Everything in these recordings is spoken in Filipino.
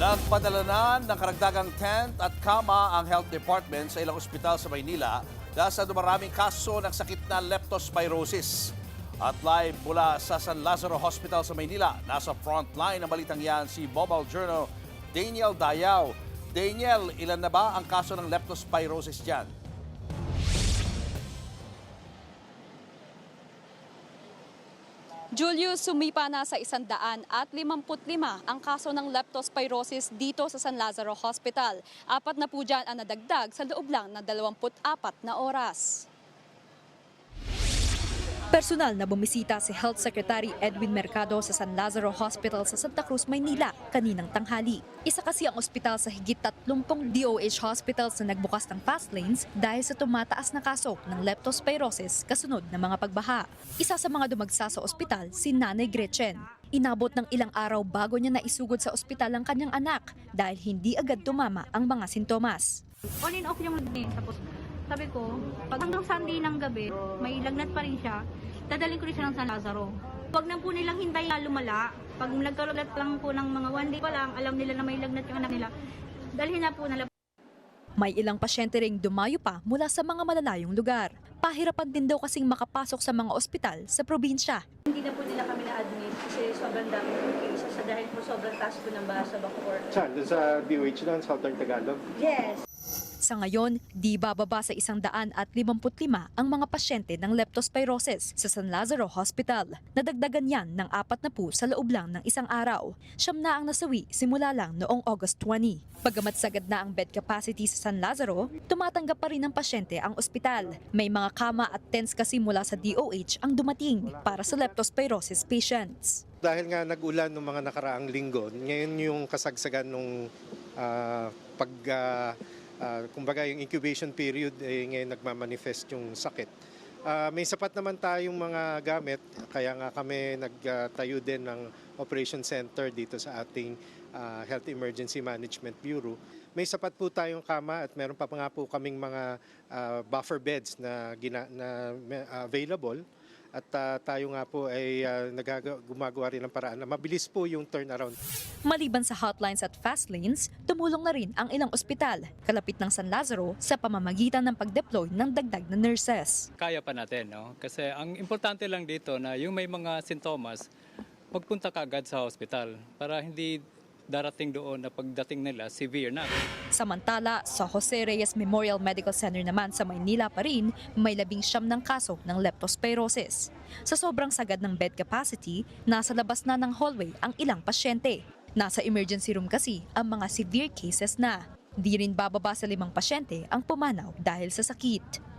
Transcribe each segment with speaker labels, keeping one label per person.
Speaker 1: Nagpadala ng karagdagang tent at kama ang Health Department sa ilang ospital sa Maynila dahil sa dumaraming kaso ng sakit na leptospirosis. At live mula sa San Lazaro Hospital sa Maynila, nasa frontline ng balitang yan si Mobile Journal Daniel Dayaw. Daniel, ilan na ba ang kaso ng leptospirosis dyan?
Speaker 2: Julius, sumipa na sa 155 ang kaso ng leptospirosis dito sa San Lazaro Hospital. 4 na po dyan ang nadagdag sa loob lang ng 24 na oras. Personal na bumisita si Health Secretary Edwin Mercado sa San Lazaro Hospital sa Santa Cruz, Maynila kaninang tanghali. Isa kasi ang ospital sa higit 30 DOH hospitals na nagbukas ng fast lanes dahil sa tumataas na kaso ng leptospirosis kasunod ng mga pagbaha. Isa sa mga dumagsa sa ospital, si Nanay Gretchen. Inabot ng ilang araw bago niya naisugod sa ospital ang kanyang anak dahil hindi agad tumama ang mga sintomas.
Speaker 3: On and off yung lagnat. Tapos sabi ko, pag hanggang Sunday ng gabi, may lagnat pa rin siya, dadalhin ko rin siya ng San Lazaro. Huwag na po nilang hintayin na lumala. Pag nagkarolat lang po ng mga 1 day pa lang, alam nila na may lagnat yung anak nila, dalhin na po nila.
Speaker 2: May ilang pasyente ring dumayo pa mula sa mga malalayong lugar. Pahirapan din daw kasing makapasok sa mga ospital sa probinsya.
Speaker 4: Hindi na po nila kami na-admit kasi sobrang dami ng cases sa dahil po sobrang taas po ng baha sa Bacoor.
Speaker 5: Saan? Doon sa DOH doon, Southern Tagalog?
Speaker 4: Yes.
Speaker 2: Sa ngayon, di bababa sa 155 ang mga pasyente ng leptospirosis sa San Lazaro Hospital. Nadagdagan yan ng 4 na po sa loob lang ng isang araw. 9 na ang nasawi simula lang noong August 20. Bagamat sagad na ang bed capacity sa San Lazaro, tumatanggap pa rin ng pasyente ang ospital. May mga kama at tents kasi mula sa DOH ang dumating para sa leptospirosis patients.
Speaker 5: Dahil nga nag-ulan ng mga nakaraang linggo, ngayon yung kasagsagan nung kumbaga yung incubation period ngayon nagmamanifest yung sakit. May sapat naman tayong mga gamit, kaya nga kami nagtayo din ng operation center dito sa ating Health Emergency Management Bureau. May sapat po tayong kama at meron pa nga po kaming mga buffer beds na available. At tayo nga po ay gumagawa rin ng paraan na mabilis po yung turnaround.
Speaker 2: Maliban sa hotlines at fast lanes, tumulong na rin ang ilang ospital, kalapit ng San Lazaro, sa pamamagitan ng pag-deploy ng dagdag na nurses.
Speaker 6: Kaya pa natin, no? Kasi ang importante lang dito na yung may mga sintomas, magpunta ka agad sa hospital para hindi darating doon na pagdating nila severe na.
Speaker 2: Samantala, sa Jose Reyes Memorial Medical Center naman sa Maynila pa rin, may 19 ng kaso ng leptospirosis. Sa sobrang sagad ng bed capacity, nasa labas na ng hallway ang ilang pasyente. Nasa emergency room kasi ang mga severe cases na. Di rin bababa sa 5 pasyente ang pumanaw dahil sa sakit.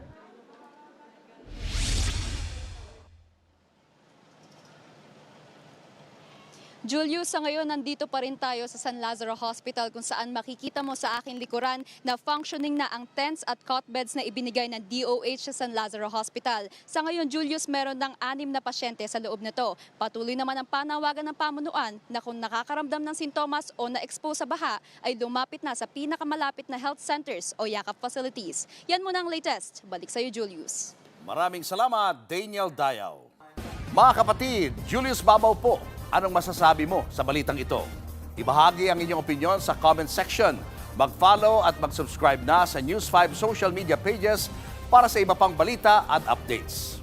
Speaker 2: Julius, sa ngayon nandito pa rin tayo sa San Lazaro Hospital kung saan makikita mo sa aking likuran na functioning na ang tents at cot beds na ibinigay ng DOH sa San Lazaro Hospital. Sa ngayon, Julius, meron ng 6 na pasyente sa loob nito. Patuloy naman ang panawagan ng pamunuan na kung nakakaramdam ng sintomas o na-expose sa baha ay lumapit na sa pinakamalapit na health centers o yakap facilities. Yan muna ang latest. Balik sa iyo, Julius.
Speaker 1: Maraming salamat, Daniel Dayaw. Mga kapatid, Julius Babaw po. Anong masasabi mo sa balitang ito? Ibahagi ang inyong opinion sa comment section. Mag-follow at mag-subscribe na sa News 5 social media pages para sa iba pang balita at updates.